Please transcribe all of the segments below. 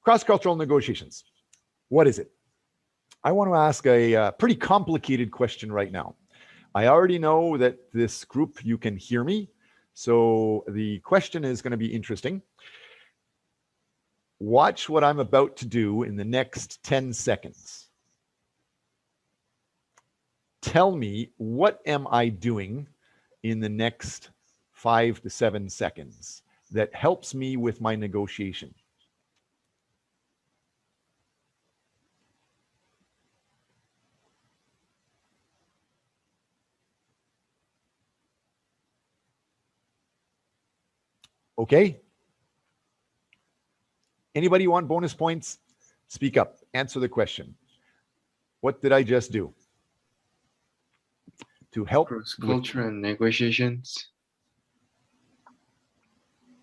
Cross-cultural negotiations. What is it? I want to ask a pretty complicated question right now. I already know that this group, you can hear me. So the question is going to be interesting. Watch what I'm about to do in the next 10 seconds. Tell me, what am I doing in the next 5 to 7 seconds that helps me with my negotiation? Okay. Anybody want bonus points? Speak up. Answer the question. What did I just do to help? Cross-cultural negotiations.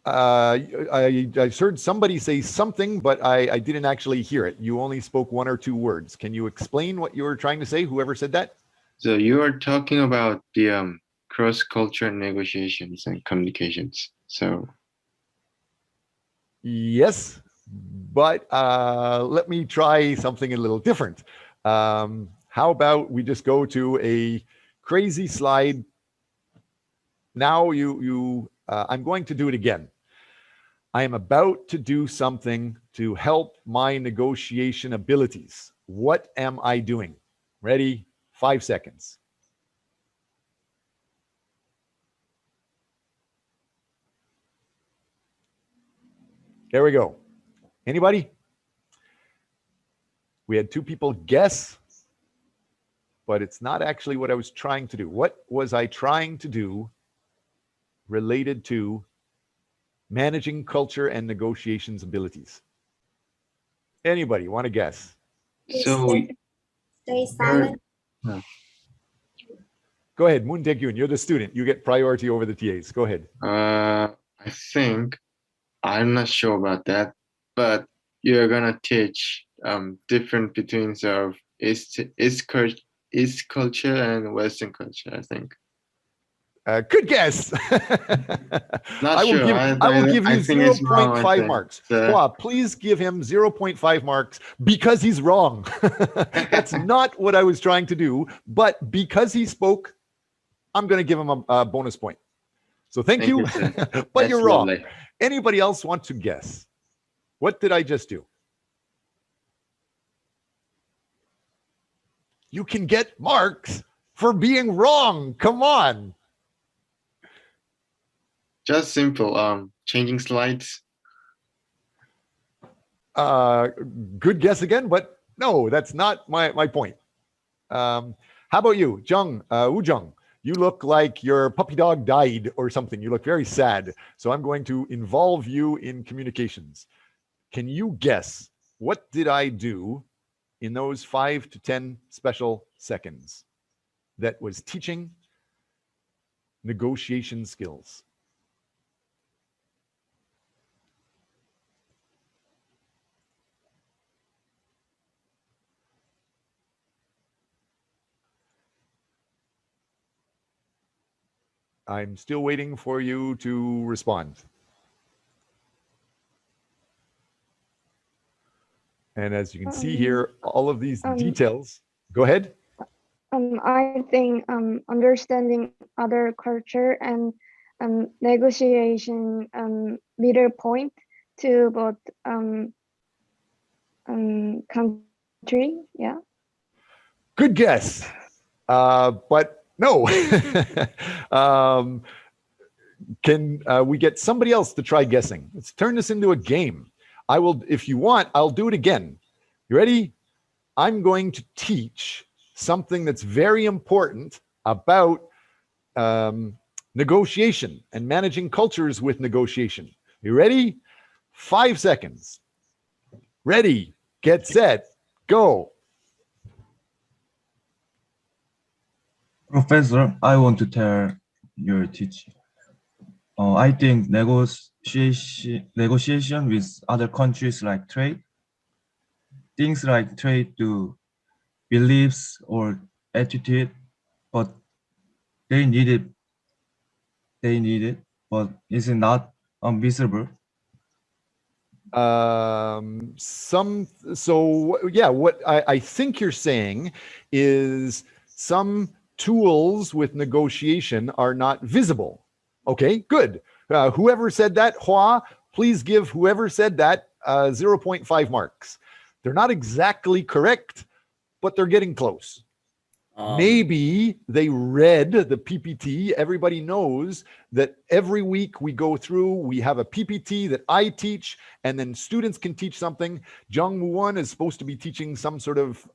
I heard somebody say something, but I didn't actually hear it. You only spoke 1 or 2 words. Can you explain what you were trying to say, whoever said that? So you are talking about the cross-cultural negotiations and communications. So yes, but let me try something a little different. How about we just go to a crazy slide? Now I'm going to do it again. I am about to do something to help my negotiation abilities. What am I doing? Ready? 5 seconds. There we go. Anybody? We had 2 people guess, but it's not actually what I was trying to do. What was I trying to do related to managing culture and negotiations abilities? Anybody want to guess? So stay silent. Go ahead, Moon Tae-gyun, you're the student. You get priority over the TAs. Go ahead. I think, I'm not sure about that, but you're gonna teach different between of East culture and Western culture, I think. Good guess. Not sure. I will give you 0.5 marks. So, Hua, please give him 0.5 marks because he's wrong. That's not what I was trying to do, but because he spoke, I'm going to give him a bonus point. So thank you, but you're wrong. Lovely. Anybody else want to guess? What did I just do? You can get marks for being wrong. Come on. Just simple, changing slides. Good guess again, but no, that's not my point. How about you, Jung, Woo-jung? You look like your puppy dog died or something. You look very sad. So I'm going to involve you in communications. Can you guess, what did I do in those 5 to 10 special seconds that was teaching negotiation skills? I'm still waiting for you to respond. And as you can see here, all of these details. Go ahead. I think understanding other culture and negotiation middle point to both country. Yeah. Good guess, but no. Can we get somebody else to try guessing? Let's turn this into a game. I will, if you want, I'll do it again. You ready? I'm going to teach something that's very important about negotiation and managing cultures with negotiation. You ready? 5 seconds. Ready, get set, go. Professor, I want to tell your teacher. I think negotiation with other countries like trade, things like trade to beliefs or attitude, but they need it, but it's not unvisible. What I think you're saying is some tools with negotiation are not visible. Okay, good. Whoever said that, Hua, please give whoever said that 0.5 marks. They're not exactly correct, but they're getting close. Maybe they read the PPT. Everybody knows that every week we go through, we have a PPT that I teach, and then students can teach something. Jung Woo-won is supposed to be teaching some sort of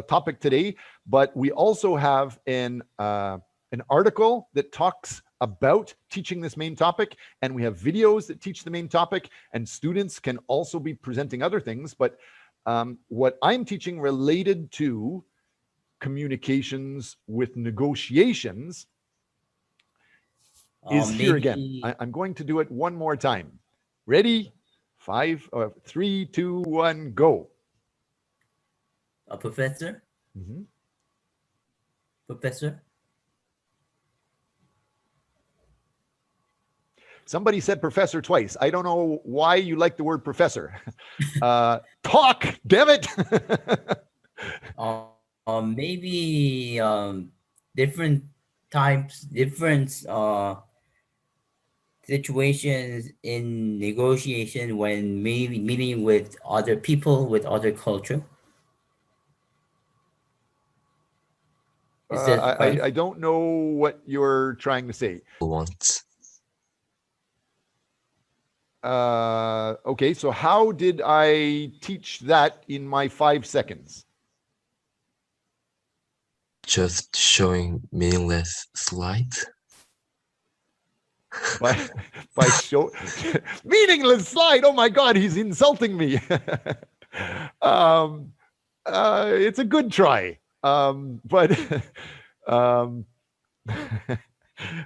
topic today, but we also have an article that talks about teaching this main topic, and we have videos that teach the main topic, and students can also be presenting other things. But what I'm teaching related to communications with negotiations is here again. I'm going to do it one more time. Ready? 5, 3, 2, 1, go. Professor? Mm-hmm. Professor? Somebody said professor twice. I don't know why you like the word professor. Talk, damn it. Maybe different types, different situations in negotiation when maybe meeting with other people with other culture. I don't know what you're trying to say. Once. Okay, so how did I teach that in my 5 seconds? Just showing meaningless slides. by show meaningless slide. Oh my God, he's insulting me. It's a good try, but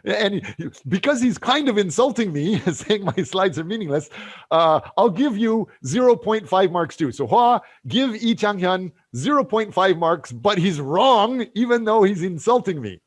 and because he's kind of insulting me, saying my slides are meaningless, I'll give you 0.5 marks too. So Hua, give Lee Chang-hyun 0.5 marks, but he's wrong, even though he's insulting me.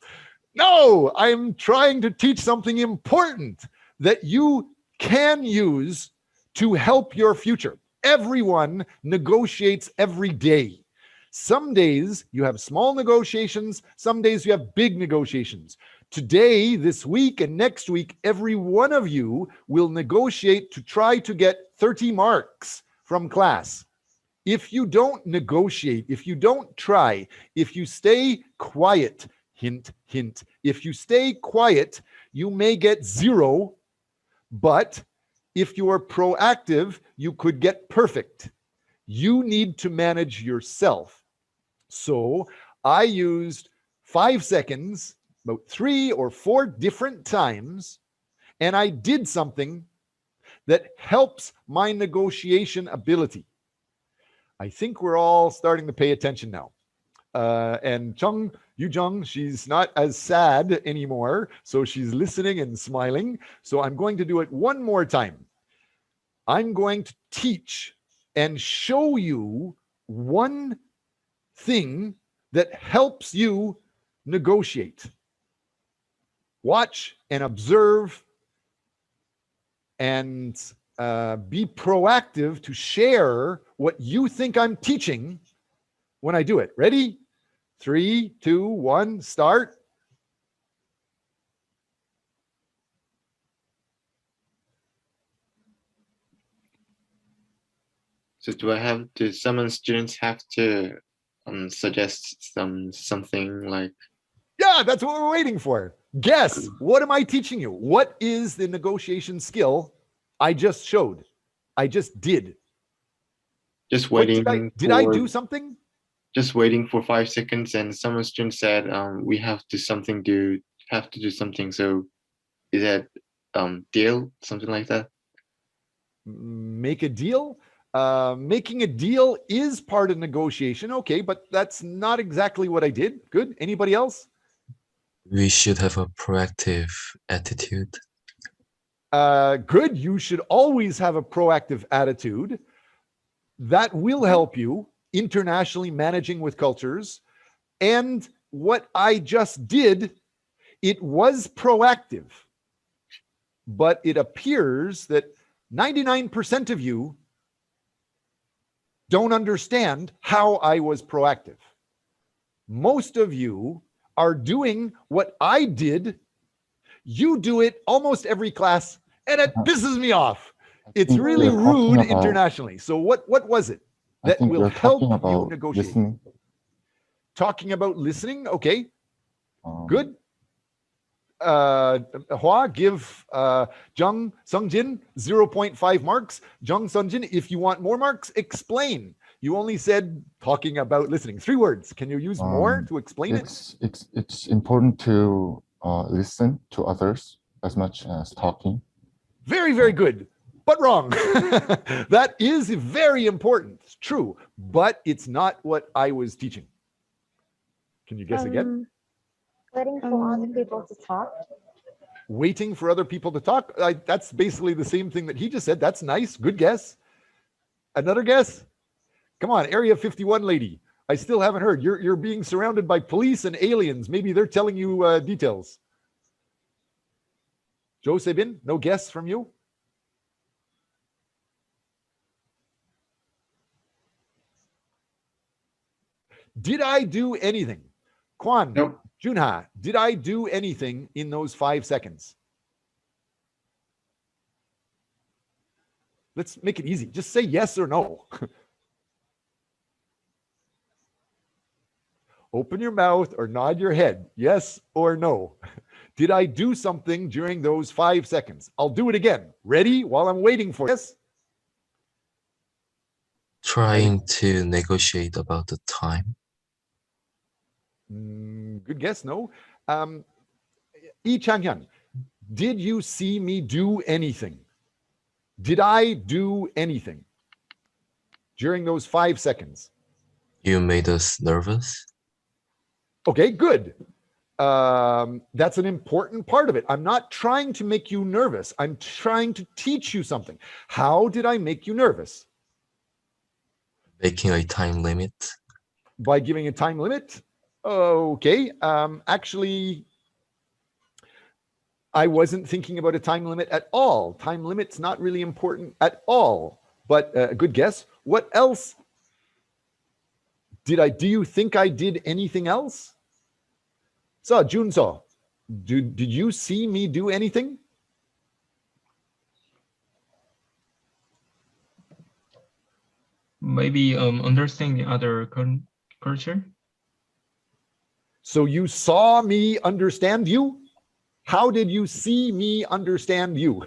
No, I'm trying to teach something important that you can use to help your future. Everyone negotiates every day. Some days you have small negotiations, some days you have big negotiations. Today, this week, and next week, every one of you will negotiate to try to get 30 marks from class. If you don't negotiate, if you don't try, if you stay quiet, hint, hint, if you stay quiet, you may get 0, but if you are proactive, you could get perfect. You need to manage yourself. So I used 5 seconds, about 3 or 4 different times, and I did something that helps my negotiation ability. I think we're all starting to pay attention now. And Yu-jung, she's not as sad anymore, so she's listening and smiling. So I'm going to do it one more time. I'm going to teach and show you one thing that helps you negotiate. Watch and observe and be proactive to share what you think I'm teaching when I do it. Ready? 3, 2, 1, start. So do some students have to suggest something like? Yeah, that's what we're waiting for. Guess, what am I teaching you? What is the negotiation skill I just showed? I just did. Just waiting. Did I do something? Just waiting for 5 seconds, and some student said, "We have to do something." So, is that deal, something like that? Make a deal. Making a deal is part of negotiation. Okay, but that's not exactly what I did. Good. Anybody else? We should have a proactive attitude. Good. You should always have a proactive attitude. That will help you internationally managing with cultures. And what I just did, it was proactive. But it appears that 99% of you don't understand how I was proactive. Most of you are doing what I did. You do it almost every class, and it pisses me off. It's think really you're talking rude about- internationally. So what was it I that think will you're help talking you about negotiate? listening. Talking about listening, okay, Um, good. Hua, give Jung Sungjin 0.5 marks. Jung Sungjin, if you want more marks, explain. You only said talking about listening. 3 words. Can you use more to explain it? It's important to listen to others as much as talking. Very, very good, but wrong. That is very important. It's true, but it's not what I was teaching. Can you guess again? Waiting for other people to talk. Waiting for other people to talk. That's basically the same thing that he just said. That's nice. Good guess. Another guess? Come on, Area 51 lady. I still haven't heard. You're being surrounded by police and aliens. Maybe they're telling you details. Joe Sebin, no guess from you? Did I do anything? Kwan, Nope. Junha, did I do anything in those 5 seconds? Let's make it easy. Just say yes or no. Open your mouth or nod your head. Yes or no. Did I do something during those 5 seconds? I'll do it again. Ready? While I'm waiting for this. Trying to negotiate about the time. Good guess. No. Yi Changhyun, did you see me do anything? Did I do anything during those 5 seconds? You made us nervous. Okay, good. That's an important part of it. I'm not trying to make you nervous. I'm trying to teach you something. How did I make you nervous? Making a time limit. By giving a time limit? Okay. Actually, I wasn't thinking about a time limit at all. Time limit's not really important at all. But a good guess. What else did I? Do you think I did anything else? So, Junso, did you see me do anything? Maybe understanding other culture. So you saw me understand you? How did you see me understand you?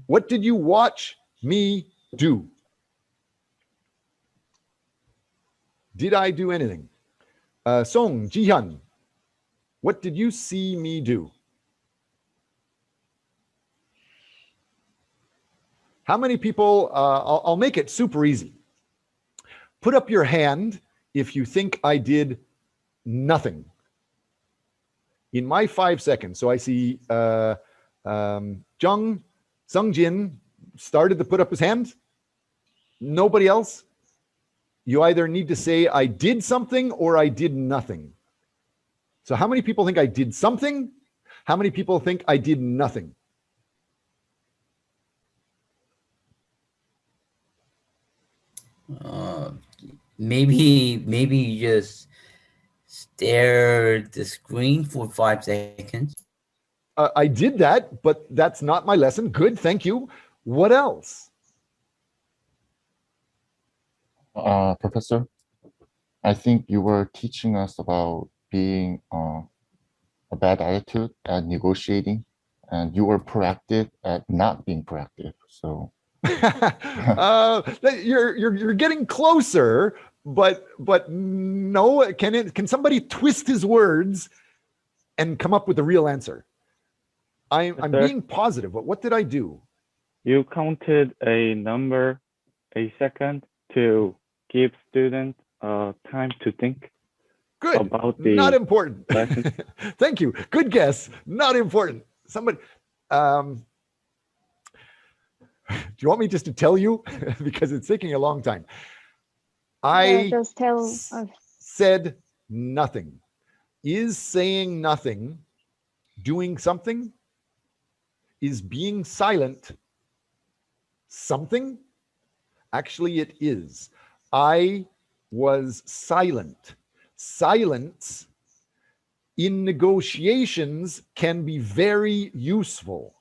What did you watch me do? Did I do anything? Song Jihyun, what did you see me do? How many people, I'll make it super easy. Put up your hand if you think I did nothing. In my 5 seconds, so I see Jung Sungjin started to put up his hand. Nobody else? You either need to say I did something or I did nothing. So how many people think I did something? How many people think I did nothing? Maybe you just stare at the screen for 5 seconds. I did that, but that's not my lesson. Good, thank you. What else? Professor, I think you were teaching us about being a bad attitude at negotiating, and you were proactive at not being proactive. So you're getting closer, but no. Can somebody twist his words and come up with a real answer? I'm being positive, but what did I do? You counted a number, a second, to give students time to think. Good. About the not important. lesson. Thank you. Good guess. Not important. Somebody. Do you want me just to tell you? Because it's taking a long time. I just tell us. Said nothing. Is saying nothing doing something? Is being silent something? Actually, it is. I was silent. Silence in negotiations can be very useful.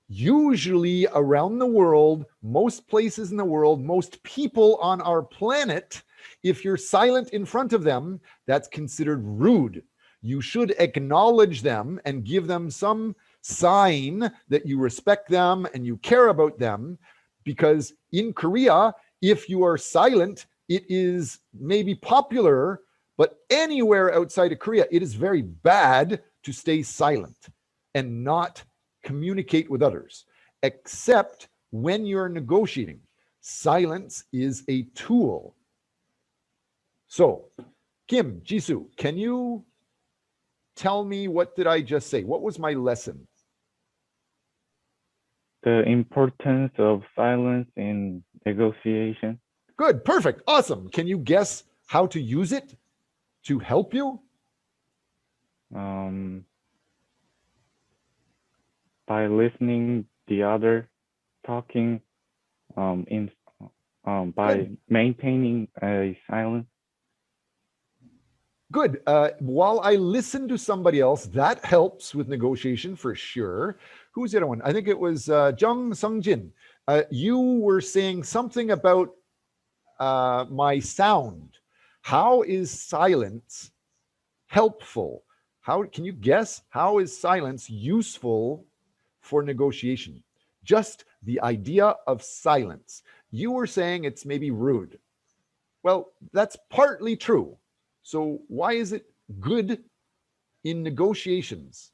Usually around the world, most places in the world, most people on our planet, if you're silent in front of them, that's considered rude. You should acknowledge them and give them some sign that you respect them and you care about them, because in Korea, if you are silent, it is maybe popular, but anywhere outside of Korea, it is very bad to stay silent and not communicate with others, except when you're negotiating. Silence is a tool. So, Kim, Jisoo, can you tell me, what did I just say? What was my lesson? The importance of silence in negotiation. Good, perfect, awesome. Can you guess how to use it to help you? By listening the other talking, by Good. maintaining a silence. Good. While I listen to somebody else, that helps with negotiation for sure. Who's the other one? I think it was Jung Sung-jin. You were saying something about my sound. How is silence helpful? How can you guess? How is silence useful for negotiation? Just the idea of silence. You were saying it's maybe rude. Well, that's partly true. So why is it good in negotiations?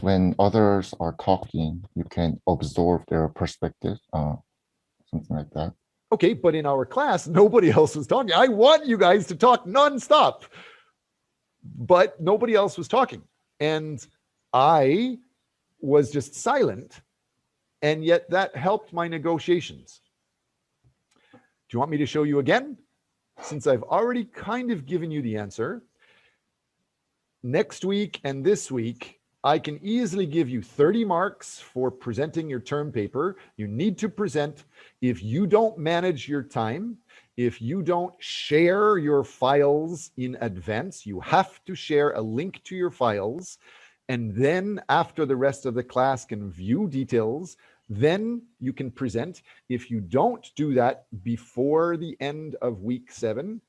When others are talking, you can absorb their perspective, something like that. Okay, but in our class, nobody else was talking. I want you guys to talk nonstop, but nobody else was talking. And I was just silent, and yet that helped my negotiations. Do you want me to show you again? Since I've already kind of given you the answer, next week and this week, I can easily give you 30 marks for presenting your term paper. You need to present. If you don't manage your time, if you don't share your files in advance, you have to share a link to your files. And then after the rest of the class can view details, then you can present. If you don't do that before the end of week 7,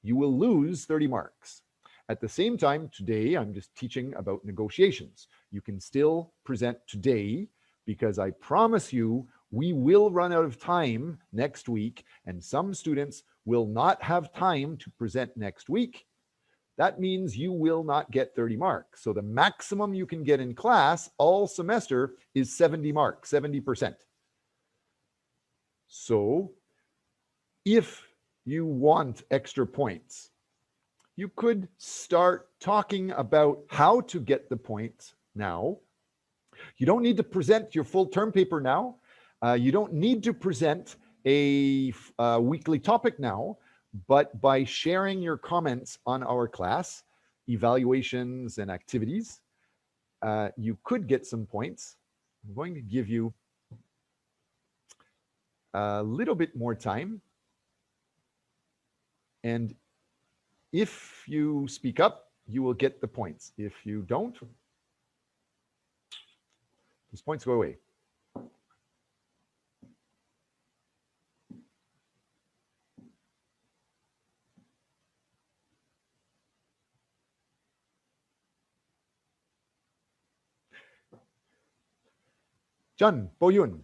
you will lose 30 marks. At the same time, today, I'm just teaching about negotiations. You can still present today, because I promise you, we will run out of time next week, and some students will not have time to present next week. That means you will not get 30 marks. So the maximum you can get in class all semester is 70 marks, 70%. So if you want extra points, you could start talking about how to get the points now. You don't need to present your full term paper now. You don't need to present a weekly topic now, but by sharing your comments on our class, evaluations and activities, you could get some points. I'm going to give you a little bit more time. And if you speak up, you will get the points. If you don't, those points go away. Jun, Bo-Yun,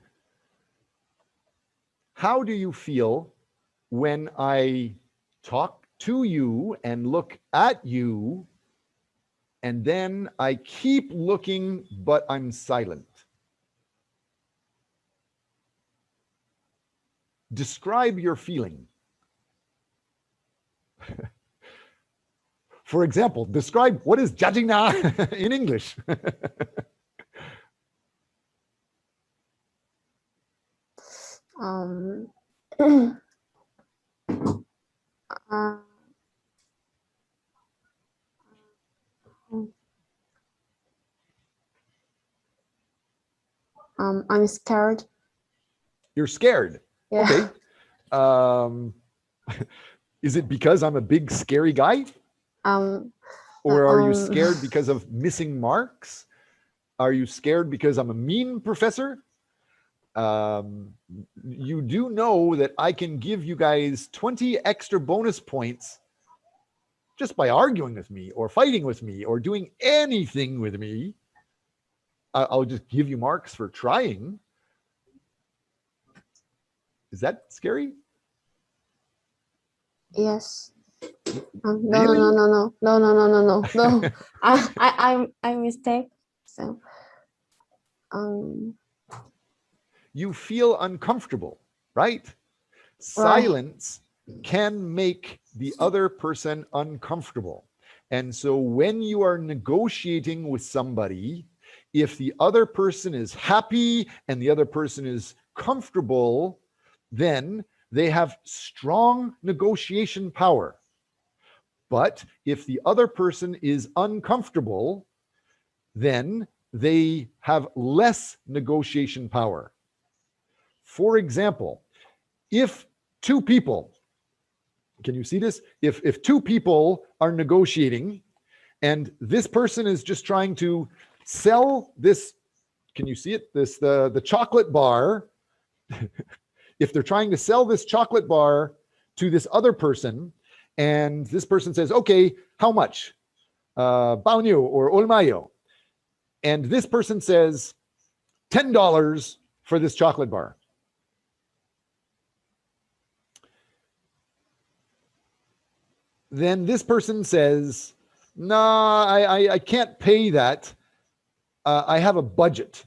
how do you feel when I talk to you and look at you, and then I keep looking, but I'm silent? Describe your feeling. For example, describe what is 짜증나 in English. I'm scared. You're scared. Yeah. Okay. Is it because I'm a big scary guy? Or are you scared because of missing marks? Are you scared because I'm a mean professor? You do know that I can give you guys 20 extra bonus points just by arguing with me or fighting with me or doing anything with me. I'll just give you marks for trying. Is that scary? Yes. No, Really? no. I mistake. So, you feel uncomfortable, right? Silence can make the other person uncomfortable. And so when you are negotiating with somebody, if the other person is happy and the other person is comfortable, then they have strong negotiation power. But if the other person is uncomfortable, then they have less negotiation power. For example, if two people, can you see this? If two people are negotiating and this person is just trying to sell this, can you see it? The chocolate bar. If they're trying to sell this chocolate bar to this other person, and this person says, okay, how much? Bao niu or olmayo. And this person says $10 for this chocolate bar. Then this person says, no, I can't pay that. I have a budget.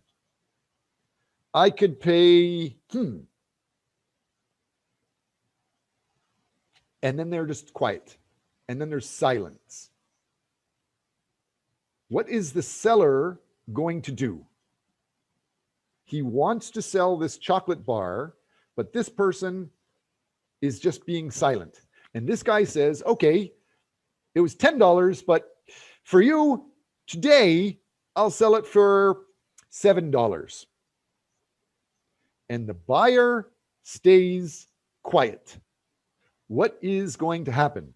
I could pay, And then they're just quiet. And then there's silence. What is the seller going to do? He wants to sell this chocolate bar, but this person is just being silent. And this guy says, okay, it was $10, but for you today, I'll sell it for $7. And the buyer stays quiet. What is going to happen?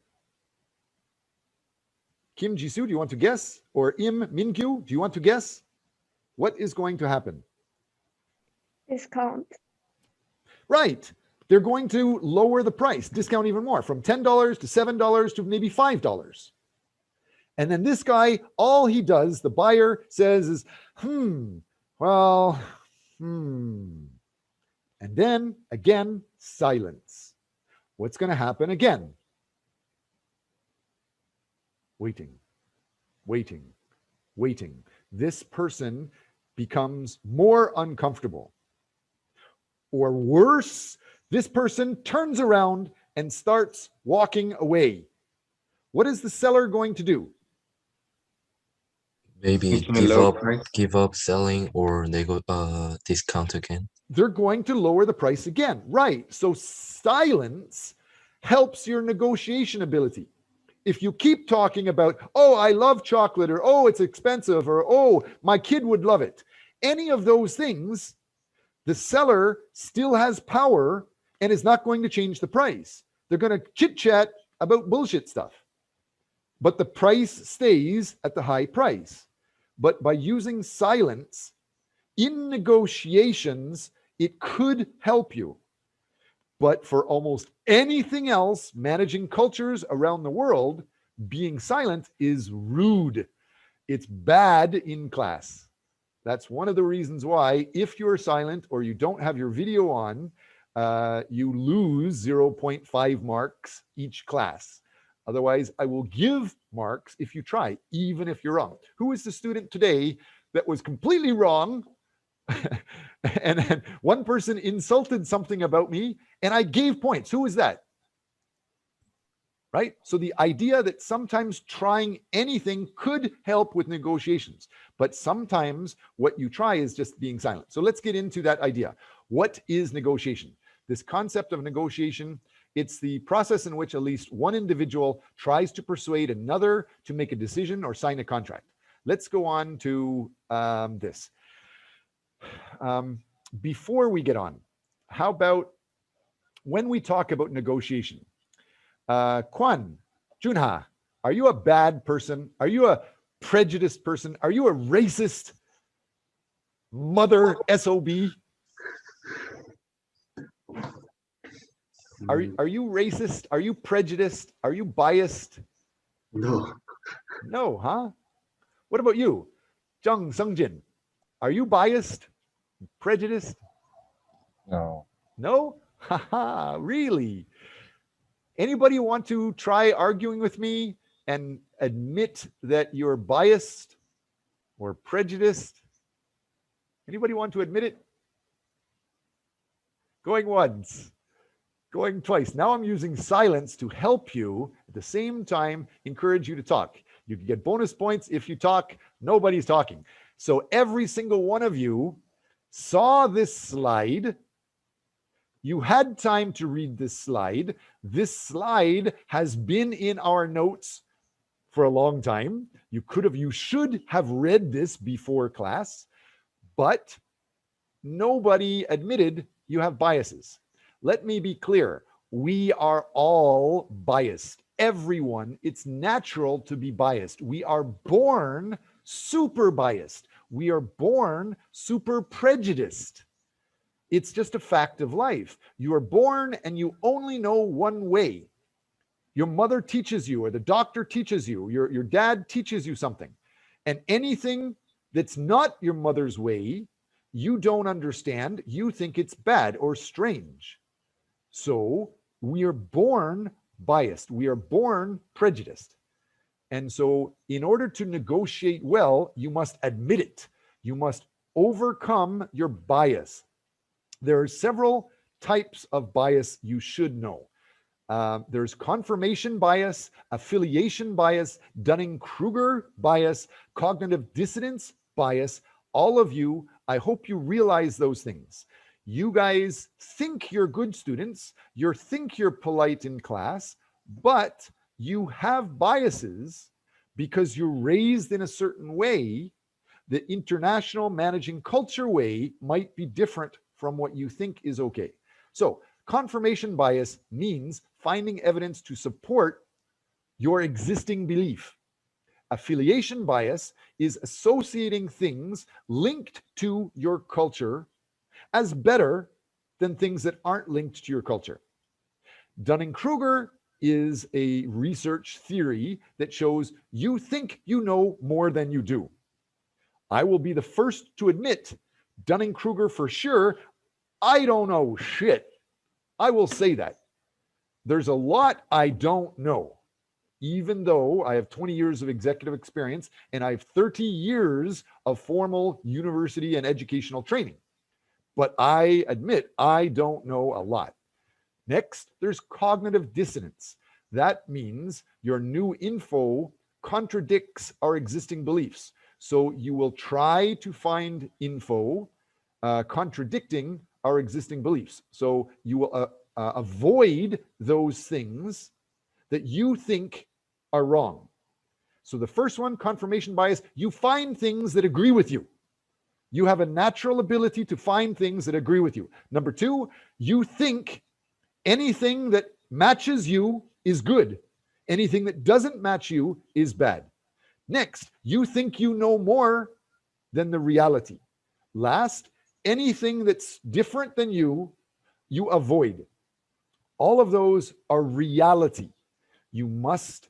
Kim Jisoo, do you want to guess? Or Im Minkyu, do you want to guess? What is going to happen? Discount. Right. They're going to lower the price, discount even more, from $10 to $7 to maybe $5. And then this guy, all he does, the buyer says is, And then again, silence. What's going to happen again? Waiting. This person becomes more uncomfortable. Or worse, this person turns around and starts walking away. What is the seller going to do? Maybe give up selling or discount again. They're going to lower the price again. Right. So silence helps your negotiation ability. If you keep talking about, oh, I love chocolate, or oh, it's expensive, or oh, my kid would love it, any of those things, the seller still has power and is not going to change the price. They're going to chit-chat about bullshit stuff. But the price stays at the high price. But by using silence in negotiations, it could help you. But for almost anything else, managing cultures around the world, being silent is rude. It's bad in class. That's one of the reasons why if you're silent or you don't have your video on, you lose 0.5 marks each class. Otherwise, I will give marks if you try, even if you're wrong. Who is the student today that was completely wrong? And then one person insulted something about me and I gave points. Who is that? Right? So the idea that sometimes trying anything could help with negotiations, but sometimes what you try is just being silent. So let's get into that idea. What is negotiation? This concept of negotiation, it's the process in which at least one individual tries to persuade another to make a decision or sign a contract. Let's go on to this. Before we get on, how about when we talk about negotiation? Kwan, Junha, are you a bad person? Are you a prejudiced person? Are you a racist mother SOB? Are you racist? Are you prejudiced? Are you biased? No. No, huh? What about you? Jung Sungjin, are you biased? Prejudiced? No. No? Haha, really? Anybody want to try arguing with me and admit that you're biased or prejudiced? Anybody want to admit it? Going once, going twice. Now I'm using silence to help you at the same time encourage you to talk. You can get bonus points if you talk. Nobody's talking. So every single one of you saw this slide. You had time to read this slide. This slide has been in our notes for a long time. You should have read this before class, but nobody admitted you have biases. Let me be clear. We are all biased. Everyone, it's natural to be biased. We are born super biased. We are born super prejudiced. It's just a fact of life. You are born and you only know one way. Your mother teaches you, or the doctor teaches you, your dad teaches you something. And anything that's not your mother's way, you don't understand. You think it's bad or strange. So we are born biased. We are born prejudiced. And so in order to negotiate well, you must admit it. You must overcome your bias. There are several types of bias you should know. There's confirmation bias, affiliation bias, Dunning-Kruger bias, cognitive dissonance bias. All of you, I hope you realize those things. You guys think you're good students, you think you're polite in class, but you have biases because you're raised in a certain way. The international managing culture way might be different from what you think is okay. So confirmation bias means finding evidence to support your existing belief. Affiliation bias is associating things linked to your culture as better than things that aren't linked to your culture. Dunning-Kruger is a research theory that shows you think you know more than you do. I will be the first to admit, Dunning-Kruger for sure, I don't know shit. I will say that. There's a lot I don't know, even though I have 20 years of executive experience and I have 30 years of formal university and educational training. But I admit I don't know a lot. Next, there's cognitive dissonance. That means your new info contradicts our existing beliefs. So you will try to find info contradicting our existing beliefs. So you will avoid those things that you think are wrong. So the first one, confirmation bias, you find things that agree with you. You have a natural ability to find things that agree with you. Number two, you think anything that matches you is good. Anything that doesn't match you is bad. Next, you think you know more than the reality. Last, anything that's different than you, you avoid. All of those are reality. You must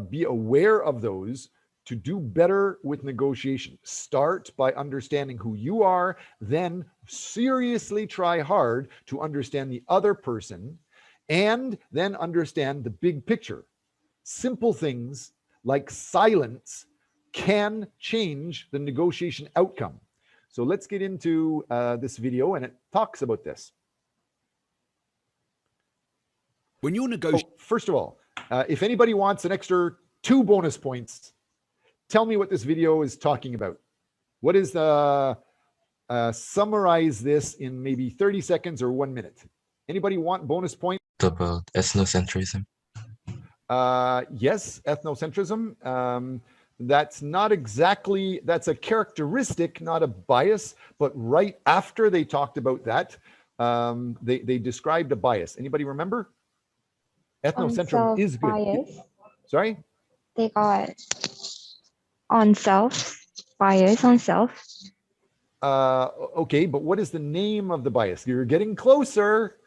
be aware of those to do better with negotiation. Start by understanding who you are, then seriously try hard to understand the other person, and then understand the big picture. Simple things like silence can change the negotiation outcome. So let's get into this video, and it talks about this. When you're negotiating, first of all, if anybody wants an extra 2 bonus points, tell me what this video is talking about. What is the summarize this in maybe 30 seconds or 1 minute? Anybody want bonus points? About ethnocentrism. Yes, ethnocentrism. that's not exactly, that's a characteristic, not a bias, but right after they talked about that, they described a bias. Anybody remember? Ethnocentrism is good. Bias. Sorry? They got on self, bias on self. Okay, but what is the name of the bias? You're getting closer.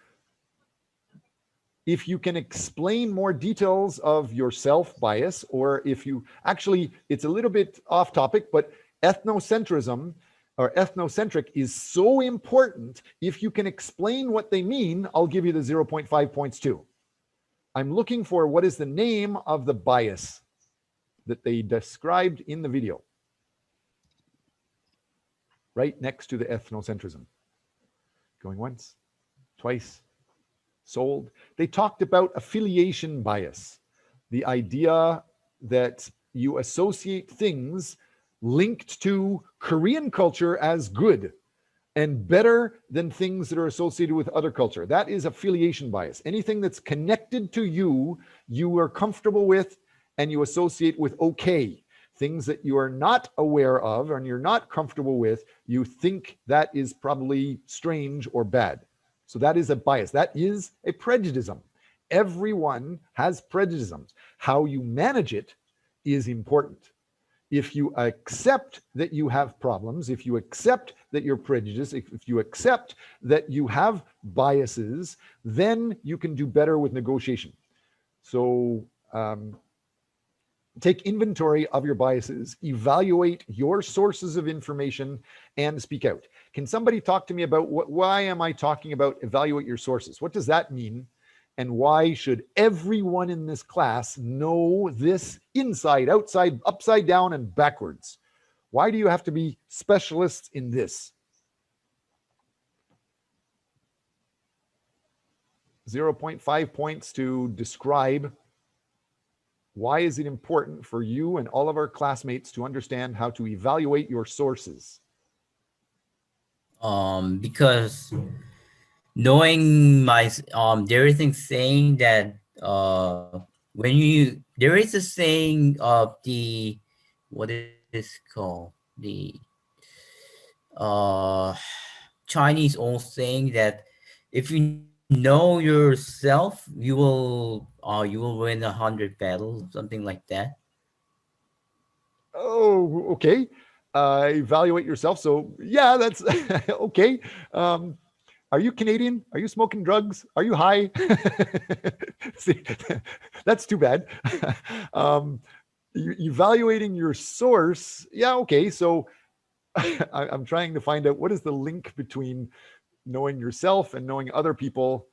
If you can explain more details of your self bias, or if you actually, it's a little bit off topic, but ethnocentrism or ethnocentric is so important. If you can explain what they mean, I'll give you the 0.5 points too. I'm looking for what is the name of the bias that they described in the video. Right next to the ethnocentrism. Going once, twice, sold. They talked about affiliation bias, the idea that you associate things linked to Korean culture as good and better than things that are associated with other culture. That is affiliation bias. Anything that's connected to you, you are comfortable with and you associate with okay. Things that you are not aware of and you're not comfortable with, you think that is probably strange or bad. So that is a bias. That is a prejudice. Everyone has prejudices. How you manage it is important. If you accept that you have problems, if you accept that you're prejudiced, if you accept that you have biases, then you can do better with negotiation. So take inventory of your biases, evaluate your sources of information, and speak out. Can somebody talk to me about why am I talking about evaluate your sources? What does that mean? And why should everyone in this class know this inside, outside, upside down, and backwards? Why do you have to be specialists in this? 0.5 points to describe why is it important for you and all of our classmates to understand how to evaluate your sources? Because knowing my there is a saying that when you there is a saying of the what is called the Chinese old saying that if you know yourself, you will win 100 battles, something like that. Oh, okay. Evaluate yourself. So yeah, that's okay. Are you Canadian? Are you smoking drugs? Are you high? See, that's too bad. Evaluating your source. Yeah, okay. So I'm trying to find out what is the link between knowing yourself and knowing other people.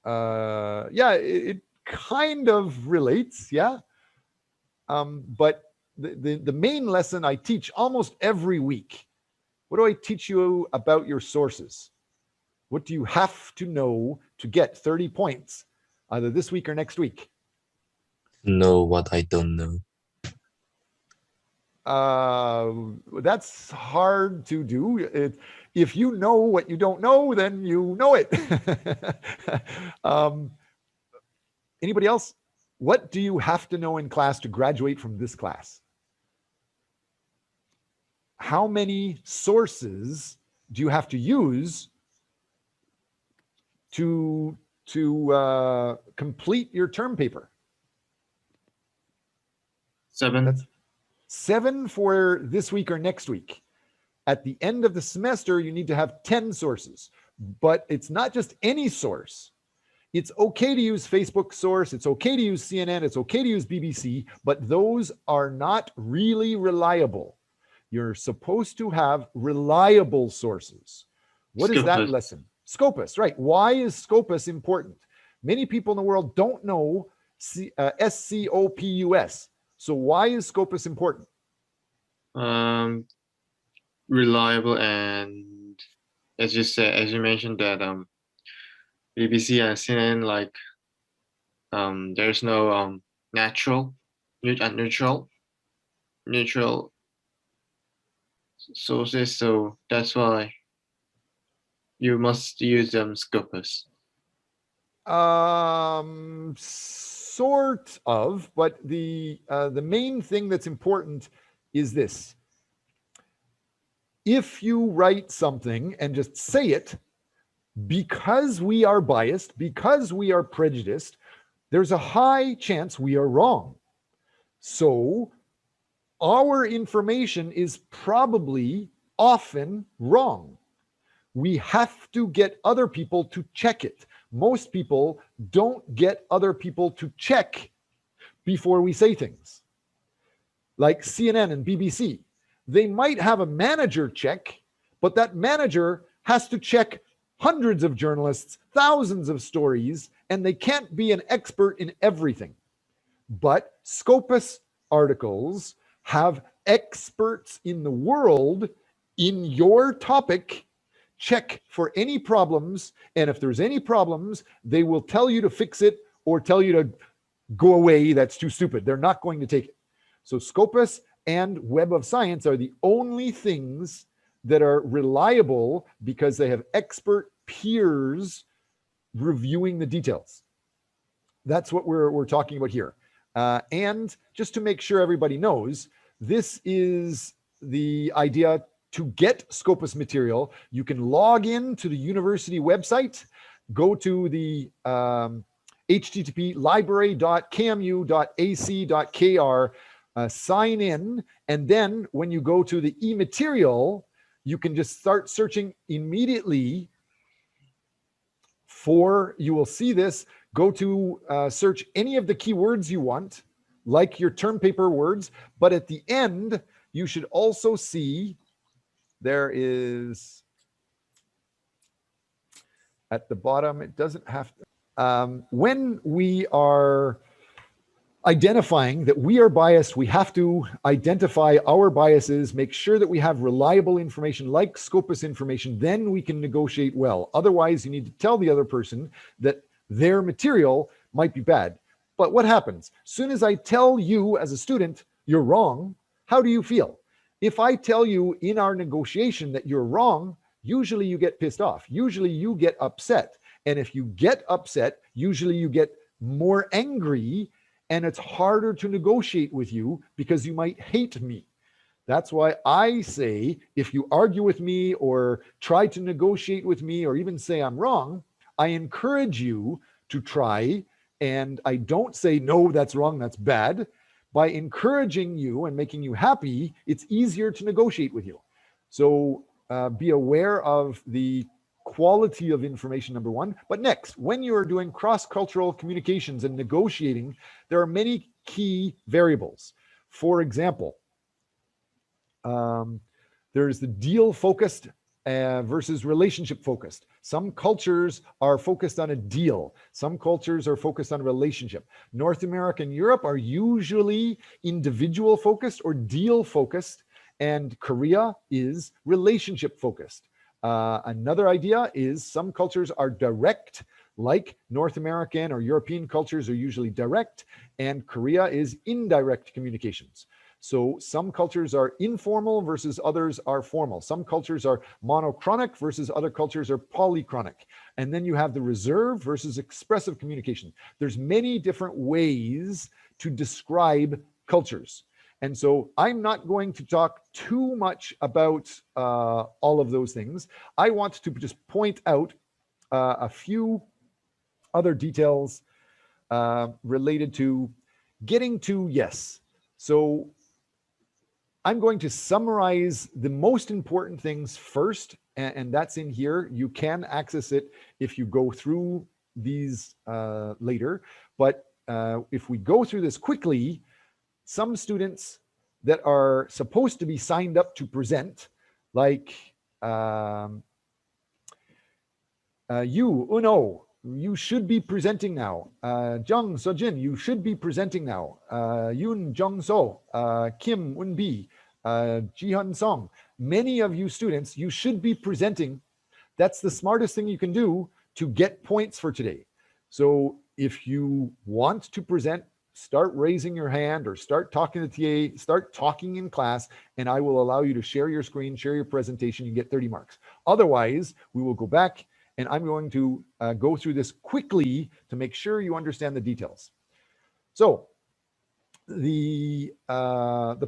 Yeah, it kind of relates. Yeah. But the main lesson I teach almost every week. What do I teach you about your sources? What do you have to know to get 30 points, either this week or next week? Know what I don't know. That's hard to do. If you know what you don't know, then you know it. Anybody else? What do you have to know in class to graduate from this class? How many sources do you have to use to complete your term paper? 7. That's 7 for this week or next week. At the end of the semester, you need to have 10 sources, but it's not just any source. It's okay to use Facebook source. It's okay to use CNN. It's okay to use BBC, but those are not really reliable. You're supposed to have reliable sources. What is that lesson? Scopus, right. Why is Scopus important? Many people in the world don't know SCOPUS. So why is Scopus important? Reliable, and as you mentioned that BBC and CNN, like there's no neutral sources, so that's why you must use Scopus. Sort of, but the main thing that's important is this. If you write something and just say it, because we are biased, because we are prejudiced, there's a high chance we are wrong. So our information is probably often wrong. We have to get other people to check it. Most people don't get other people to check before we say things. Like CNN and BBC, they might have a manager check, but that manager has to check hundreds of journalists, thousands of stories, and they can't be an expert in everything. But Scopus articles have experts in the world in your topic check for any problems, and if there's any problems, they will tell you to fix it or tell you to go away, that's too stupid. They're not going to take it. So Scopus and Web of Science are the only things that are reliable because they have expert peers reviewing the details. That's what we're talking about here. And just to make sure everybody knows, this is the idea. To get Scopus material, you can log in to the university website, go to the http library.kmu.ac.kr, sign in, and then when you go to the e-material, you can just start searching immediately for, you will see this, go to search any of the keywords you want, like your term paper words, but at the end, you should also see there is, at the bottom, it doesn't have to, when we are identifying that we are biased, we have to identify our biases, make sure that we have reliable information like Scopus information, then we can negotiate well. Otherwise, you need to tell the other person that their material might be bad. But what happens? As soon as I tell you as a student, you're wrong, how do you feel? If I tell you in our negotiation that you're wrong, usually you get pissed off. Usually you get upset. And if you get upset, usually you get more angry, and it's harder to negotiate with you because you might hate me. That's why I say, if you argue with me or try to negotiate with me or even say I'm wrong, I encourage you to try. And I don't say, no, that's wrong, that's bad. By encouraging you and making you happy, it's easier to negotiate with you. So be aware of the quality of information, number one. But next, when you are doing cross-cultural communications and negotiating, there are many key variables. For example, there's the deal-focused versus relationship-focused. Some cultures are focused on a deal. Some cultures are focused on a relationship. North America and Europe are usually individual-focused or deal-focused, and Korea is relationship-focused. Another idea is some cultures are direct, like North American or European cultures are usually direct, and Korea is indirect communications. So some cultures are informal versus others are formal. Some cultures are monochronic versus other cultures are polychronic. And then you have the reserved versus expressive communication. There's many different ways to describe cultures. And so I'm not going to talk too much about all of those things. I want to just point out a few other details related to getting to yes. So I'm going to summarize the most important things first, and that's in here. You can access it if you go through these later. But if we go through this quickly, some students that are supposed to be signed up to present, like you, Uno, you should be presenting now. Jung Sojin, you should be presenting now. Yoon Jung So, Kim Unbi, Jihyun Song. Many of you students, you should be presenting. That's the smartest thing you can do to get points for today. So if you want to present, start raising your hand or start talking to TA, start talking in class, and I will allow you to share your screen, share your presentation, you get 30 marks. Otherwise, we will go back and I'm going to go through this quickly to make sure you understand the details. So the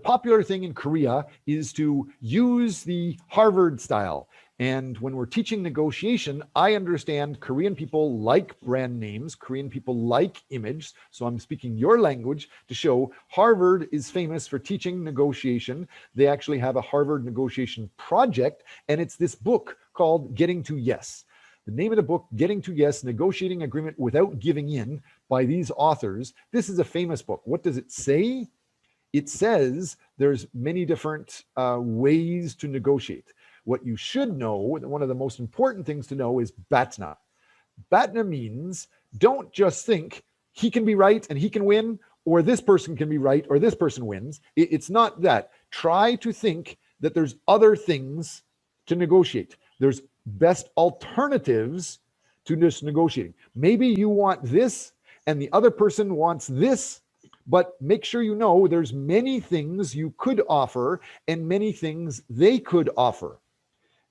popular thing in Korea is to use the Harvard style. And when we're teaching negotiation, I understand Korean people like brand names, Korean people like image. So I'm speaking your language to show Harvard is famous for teaching negotiation. They actually have a Harvard negotiation project, and it's this book called Getting to Yes. The name of the book, Getting to Yes, Negotiating Agreement Without Giving In, by these authors. This is a famous book. What does it say? It says there's many different ways to negotiate. What you should know, one of the most important things to know, is BATNA. BATNA means don't just think he can be right and he can win, or this person can be right or this person wins. It's not that. Try to think that there's other things to negotiate. There's best alternatives to this negotiating. Maybe you want this and the other person wants this, but make sure you know there's many things you could offer and many things they could offer.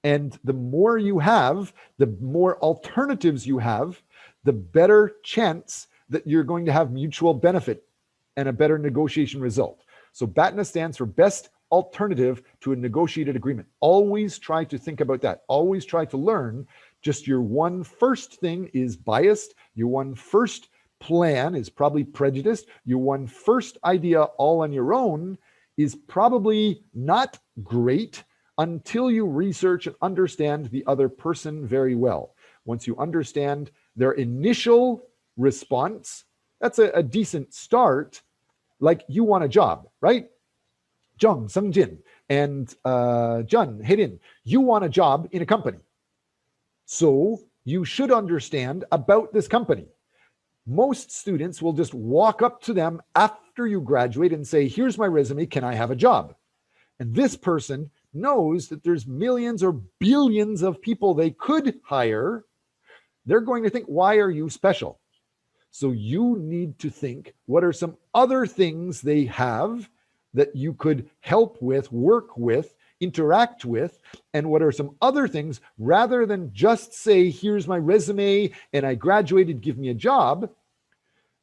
And the more you have, the more alternatives you have, the better chance that you're going to have mutual benefit and a better negotiation result. So BATNA stands for Best Alternative to a Negotiated Agreement. Always try to think about that. Always try to learn just your one first thing is biased. Your one first plan is probably prejudiced. Your one first idea all on your own is probably not great until you research and understand the other person very well. Once you understand their initial response, that's a decent start. Like you want a job, right? Jung Sung-jin and Jun Hye-rin, you want a job in a company. So you should understand about this company. Most students will just walk up to them after you graduate and say, here's my resume, can I have a job? And this person knows that there's millions or billions of people they could hire. They're going to think, why are you special? So you need to think, what are some other things they have that you could help with, work with, interact with, and what are some other things, rather than just say, here's my resume and I graduated, give me a job.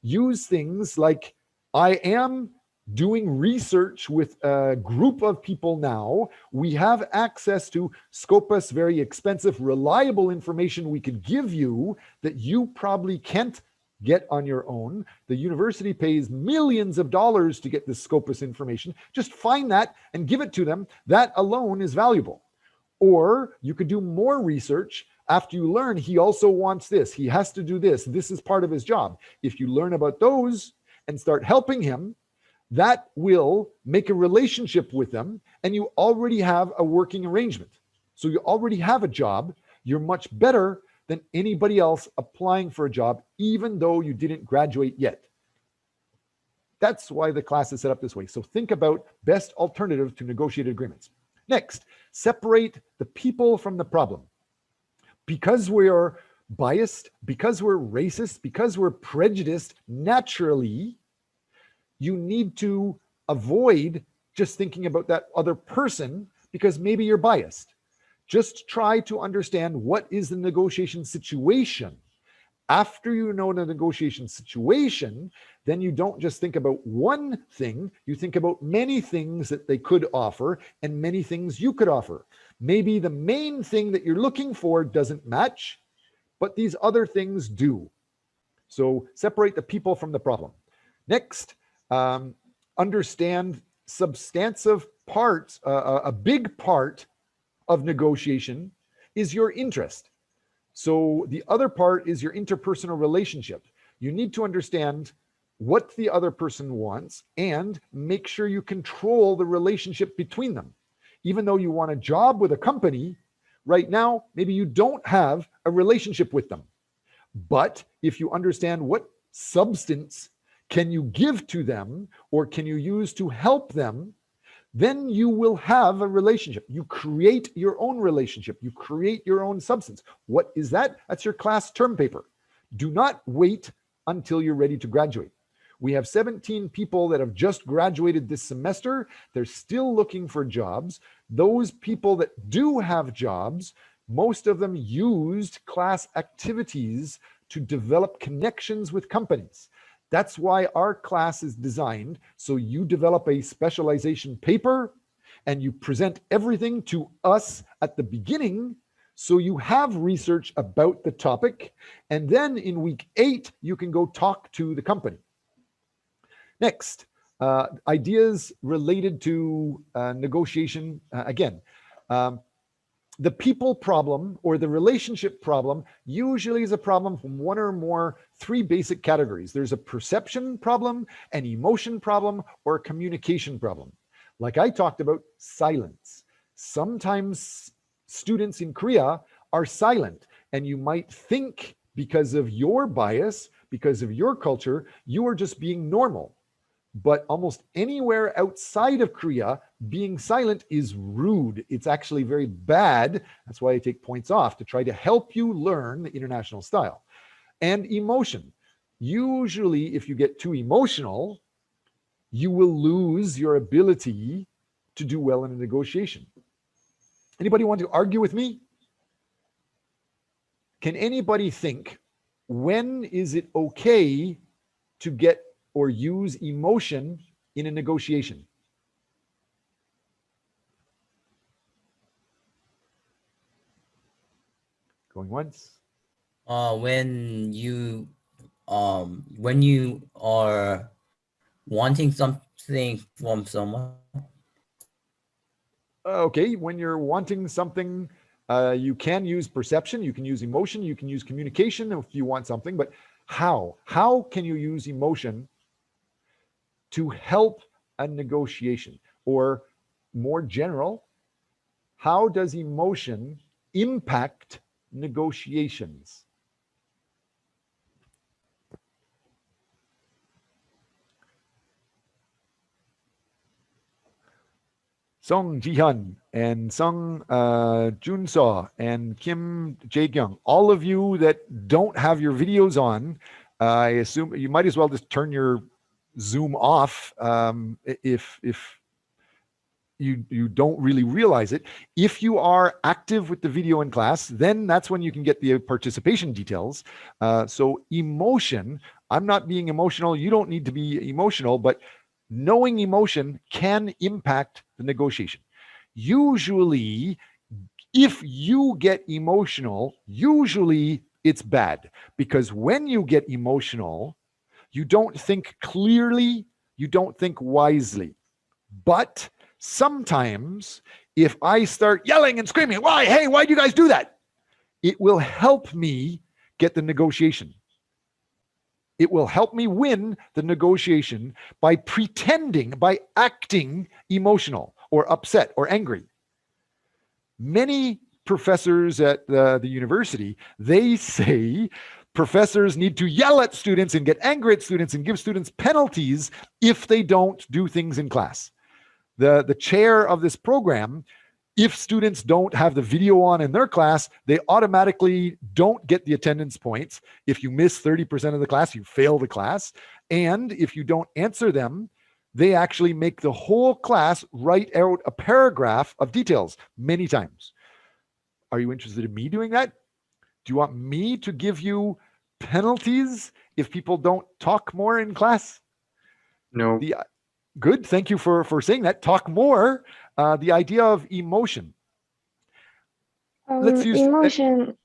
Use things like, I am doing research with a group of people now. We have access to Scopus, very expensive, reliable information we could give you that you probably can't get on your own. The university pays millions of dollars to get this Scopus information. Just find that and give it to them. That alone is valuable. Or you could do more research after you learn he also wants this. He has to do this. This is part of his job. If you learn about those and start helping him, that will make a relationship with them, and you already have a working arrangement. So you already have a job. You're much better than anybody else applying for a job, even though you didn't graduate yet. That's why the class is set up this way. So think about best alternative to negotiated agreements. Next, separate the people from the problem. Because we're biased, because we're racist, because we're prejudiced naturally, you need to avoid just thinking about that other person because maybe you're biased. Just try to understand what is the negotiation situation. After you know the negotiation situation, then you don't just think about one thing, you think about many things that they could offer and many things you could offer. Maybe the main thing that you're looking for doesn't match, but these other things do. So separate the people from the problem. Next, understand substantive parts, a big part of negotiation is your interest. So the other part is your interpersonal relationship. You need to understand what the other person wants and make sure you control the relationship between them. Even though you want a job with a company, right now, maybe you don't have a relationship with them. But if you understand what substance can you give to them or can you use to help them, then you will have a relationship. You create your own relationship. You create your own substance. What is that? That's your class term paper. Do not wait until you're ready to graduate. We have 17 people that have just graduated this semester. They're still looking for jobs. Those people that do have jobs, most of them used class activities to develop connections with companies. That's why our class is designed so you develop a specialization paper and you present everything to us at the beginning, so you have research about the topic, and then in week 8 you can go talk to the company. Next, ideas related to negotiation. Again, the people problem or the relationship problem usually is a problem from one or more 3 basic categories. There's a perception problem, an emotion problem, or a communication problem. Like I talked about, silence. Sometimes students in Korea are silent, and you might think because of your bias, because of your culture, you are just being normal. But almost anywhere outside of Korea, being silent is rude. It's actually very bad. That's why I take points off to try to help you learn the international style. And emotion. Usually, if you get too emotional, you will lose your ability to do well in a negotiation. Anybody want to argue with me? Can anybody think, when is it okay to get or use emotion in a negotiation? Going once. When you are wanting something from someone. Okay, when you're wanting something, you can use perception, you can use emotion, you can use communication if you want something, but how? How can you use emotion to help a negotiation? Or more general, how does emotion impact negotiations? Song Jihyun and Sung Junso and Kim Jae-kyung, all of you that don't have your videos on, I assume you might as well just turn your Zoom off if you don't really realize it. If you are active with the video in class, then that's when you can get the participation details. So emotion, I'm not being emotional. You don't need to be emotional, but knowing emotion can impact the negotiation. Usually, if you get emotional, usually it's bad, because when you get emotional, you don't think clearly, you don't think wisely. But sometimes if I start yelling and screaming, why, hey, why do you guys do that? It will help me get the negotiation. It will help me win the negotiation by pretending, by acting emotional or upset or angry. Many professors at the university, they say professors need to yell at students and get angry at students and give students penalties if they don't do things in class. The chair of this program, if students don't have the video on in their class, they automatically don't get the attendance points. If you miss 30% of the class, you fail the class. And if you don't answer them, they actually make the whole class write out a paragraph of details many times. Are you interested in me doing that? Do you want me to give you penalties if people don't talk more in class? No. Good. Thank you for saying that. Talk more. The idea of emotion. Let's use emotion.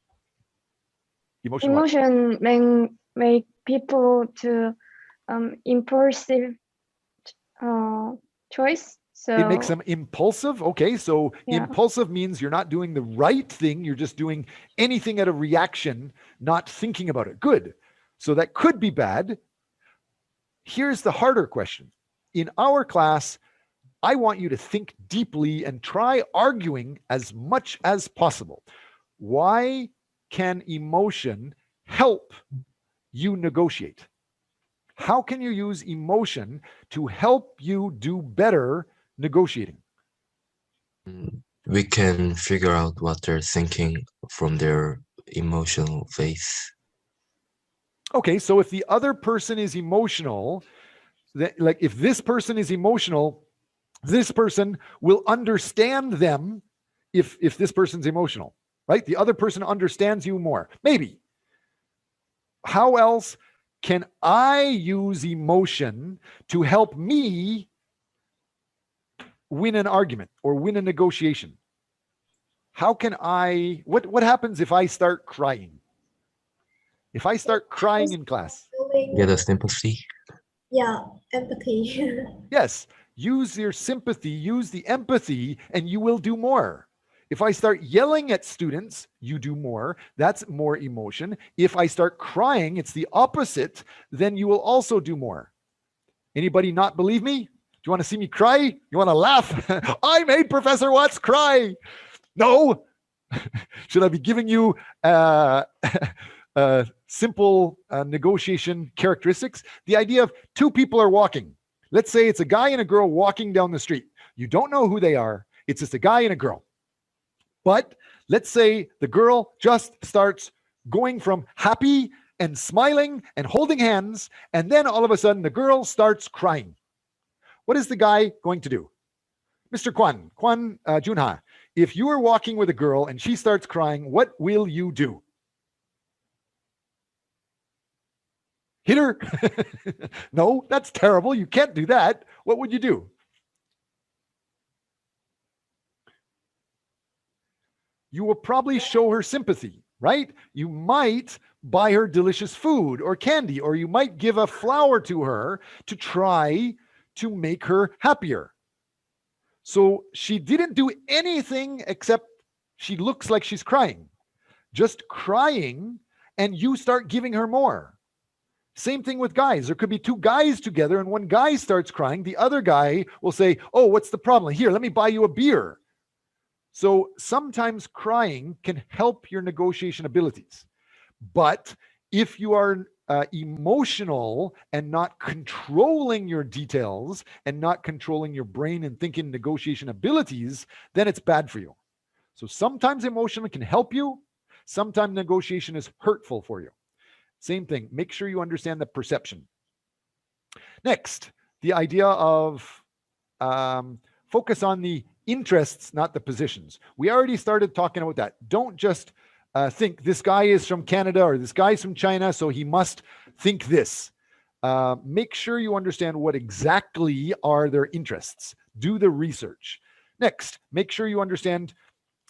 Emotion make people to impulsive choice. So it makes them impulsive. Okay, so impulsive means you're not doing the right thing. You're just doing anything at a reaction, not thinking about it. Good. So that could be bad. Here's the harder question. In our class, I want you to think deeply and try arguing as much as possible. Why can emotion help you negotiate? How can you use emotion to help you do better negotiating? We can figure out what they're thinking from their emotional face. Okay, so if the other person is emotional, like if this person is emotional, this person will understand them if this person's emotional, right? The other person understands you more. Maybe. How else can I use emotion to help me win an argument or win a negotiation? How can I, what happens if I start crying? If I start crying in class? Get a sympathy. Yeah, empathy. Yes, use your sympathy, use the empathy, and you will do more. If I start yelling at students, you do more. That's more emotion. If I start crying, it's the opposite, then you will also do more. Anybody not believe me? Do you want to see me cry? You want to laugh? I made Professor Watts cry. No. Should I be giving you simple negotiation characteristics? The idea of two people are walking. Let's say it's a guy and a girl walking down the street. You don't know who they are. It's just a guy and a girl. But let's say the girl just starts going from happy and smiling and holding hands, and then all of a sudden the girl starts crying. What is the guy going to do? Mr. Kwan Junha, if you are walking with a girl and she starts crying, what will you do? Hit her? No, that's terrible. You can't do that. What would you do? You will probably show her sympathy, right? You might buy her delicious food or candy, or you might give a flower to her to try to make her happier. So she didn't do anything except she looks like she's crying. Just crying, and you start giving her more. Same thing with guys. There could be two guys together, and one guy starts crying. The other guy will say, oh, what's the problem? Here, let me buy you a beer. So sometimes crying can help your negotiation abilities. But if you are emotional and not controlling your details and not controlling your brain and thinking negotiation abilities, then it's bad for you. So sometimes emotion can help you. Sometimes negotiation is hurtful for you. Same thing. Make sure you understand the perception. Next, the idea of focus on the interests, not the positions. We already started talking about that. Don't just think this guy is from Canada or this guy's from China, so he must think this. Make sure you understand what exactly are their interests. Do the research. Next, make sure you understand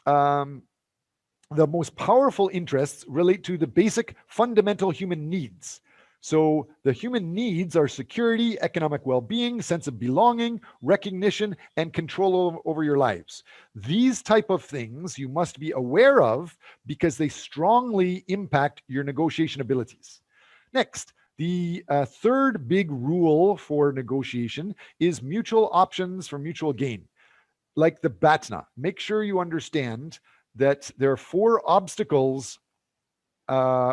the most powerful interests relate to the basic fundamental human needs. So the human needs are security, economic well-being, sense of belonging, recognition, and control over your lives. These type of things you must be aware of because they strongly impact your negotiation abilities. Next, the third big rule for negotiation is mutual options for mutual gain. Like the BATNA, make sure you understand that there are 4 obstacles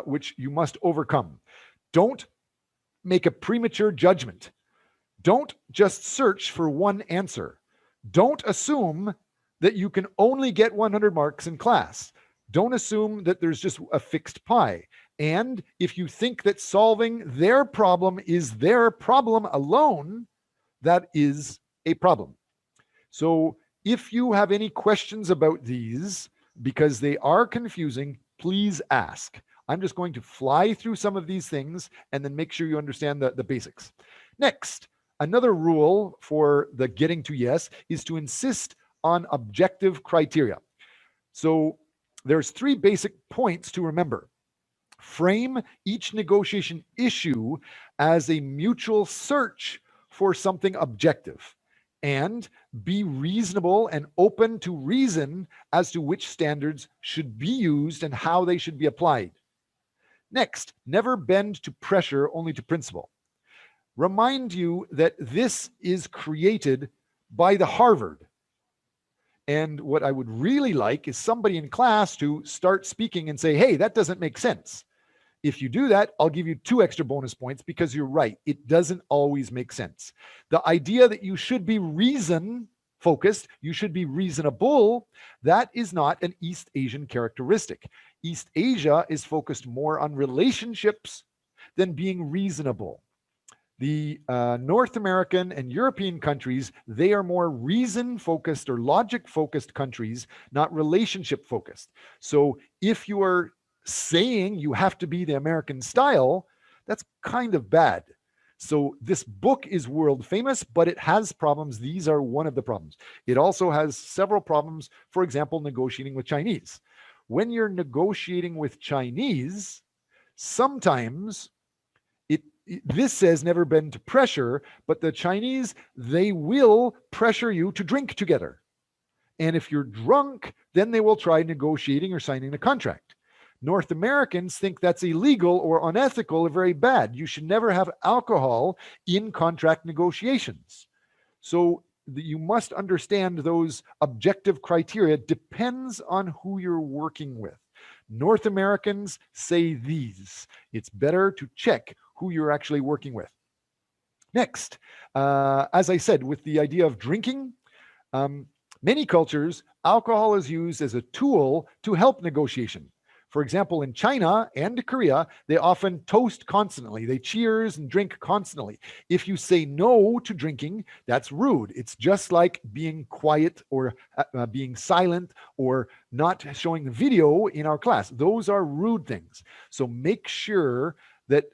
which you must overcome. Don't make a premature judgment. Don't just search for one answer. Don't assume that you can only get 100 marks in class. Don't assume that there's just a fixed pie. And if you think that solving their problem is their problem alone, that is a problem. So if you have any questions about these, because they are confusing, please ask. I'm just going to fly through some of these things and then make sure you understand the basics. Next, another rule for the getting to yes is to insist on objective criteria. So there's 3 basic points to remember. Frame each negotiation issue as a mutual search for something objective, and be reasonable and open to reason as to which standards should be used and how they should be applied. Next, never bend to pressure, only to principle. Remind you that this is created by the Harvard. And what I would really like is somebody in class to start speaking and say, hey, that doesn't make sense. If you do that, I'll give you 2 extra bonus points because you're right. It doesn't always make sense. The idea that you should be reason focused, you should be reasonable, that is not an East Asian characteristic. East Asia is focused more on relationships than being reasonable. The North American and European countries, they are more reason-focused or logic-focused countries, not relationship-focused. So if you are saying you have to be the American style, That's kind of bad. So this book is world famous, but it has problems. These are one of the problems. It also has several problems. For example, negotiating with Chinese. When you're negotiating with Chinese, sometimes this says never been to pressure, but the Chinese, they will pressure you to drink together. And if you're drunk, then they will try negotiating or signing a contract. North Americans think that's illegal or unethical or very bad. You should never have alcohol in contract negotiations. So you must understand those objective criteria depends on who you're working with. North Americans say these. It's better to check who you're actually working with. Next, as I said, with the idea of drinking, many cultures, alcohol is used as a tool to help negotiation. For example, in China and Korea, they often toast constantly. They cheers and drink constantly. If you say no to drinking, that's rude. It's just like being quiet or being silent or not showing the video in our class. Those are rude things. So make sure that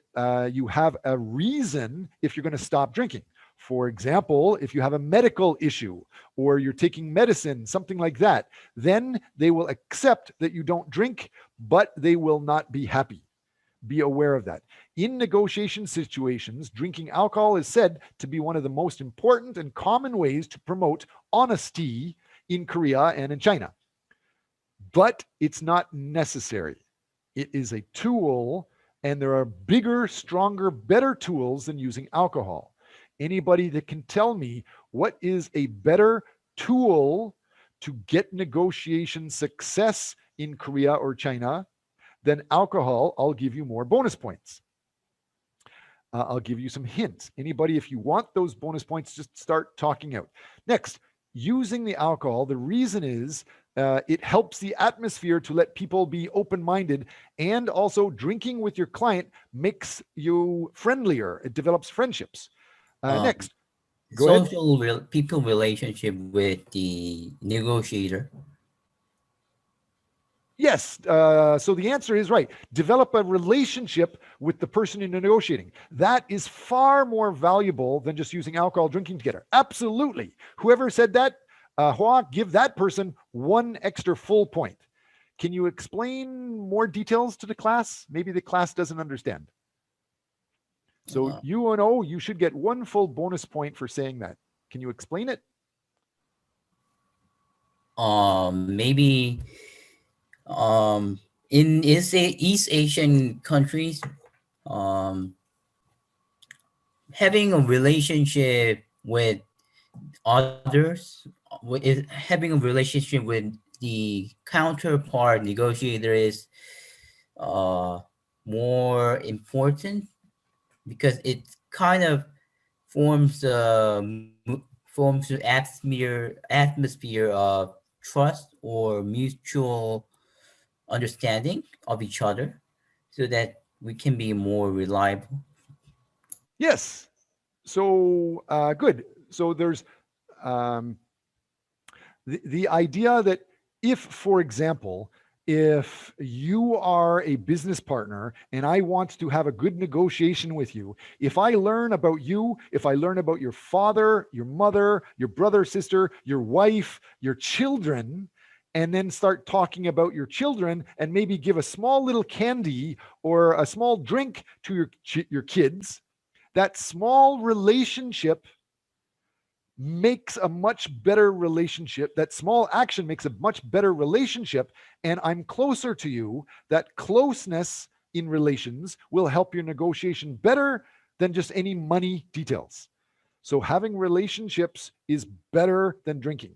you have a reason if you're going to stop drinking. For example, if you have a medical issue or you're taking medicine, something like that, then they will accept that you don't drink, but they will not be happy. Be aware of that. In negotiation situations, drinking alcohol is said to be one of the most important and common ways to promote honesty in Korea and in China. But it's not necessary. It is a tool, and there are bigger, stronger, better tools than using alcohol. Anybody that can tell me what is a better tool to get negotiation success in Korea or China than alcohol, I'll give you more bonus points. I'll give you some hints. Anybody, if you want those bonus points, just start talking out. Next, using the alcohol, the reason is it helps the atmosphere to let people be open-minded, and also drinking with your client makes you friendlier. It develops friendships. Next, go ahead. People relationship with the negotiator. Yes. So the answer is right. Develop a relationship with the person you're negotiating. That is far more valuable than just using alcohol, drinking together. Absolutely. Whoever said that, Hua, give that person one extra full point. Can you explain more details to the class? Maybe the class doesn't understand. So UNO, you should get one full bonus point for saying that. Can you explain it? Maybe in East Asian countries, having a relationship with others, having a relationship with the counterpart negotiator is more important, because it kind of forms the atmosphere of trust or mutual understanding of each other, so that we can be more reliable. Yes. So good. So there's the idea that if, for example, if you are a business partner and I want to have a good negotiation with you, if I learn about you, if I learn about your father, your mother, your brother, sister, your wife, your children, and then start talking about your children and maybe give a small little candy or a small drink to your kids, that small relationship makes a much better relationship. That small action makes a much better relationship, and I'm closer to you. That closeness in relations will help your negotiation better than just any money details. So having relationships is better than drinking.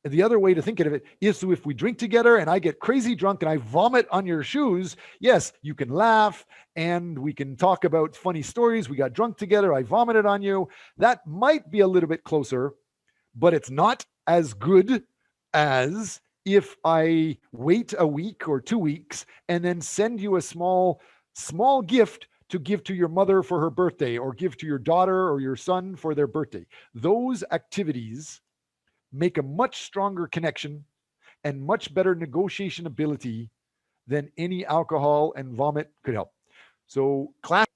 And the other way to think of it is, so if we drink together and I get crazy drunk and I vomit on your shoes, yes, you can laugh and we can talk about funny stories. We got drunk together, I vomited on you. That might be a little bit closer, but it's not as good as if I wait a week or 2 weeks and then send you a small gift to give to your mother for her birthday, or give to your daughter or your son for their birthday. Those activities make a much stronger connection and much better negotiation ability than any alcohol and vomit could help. So class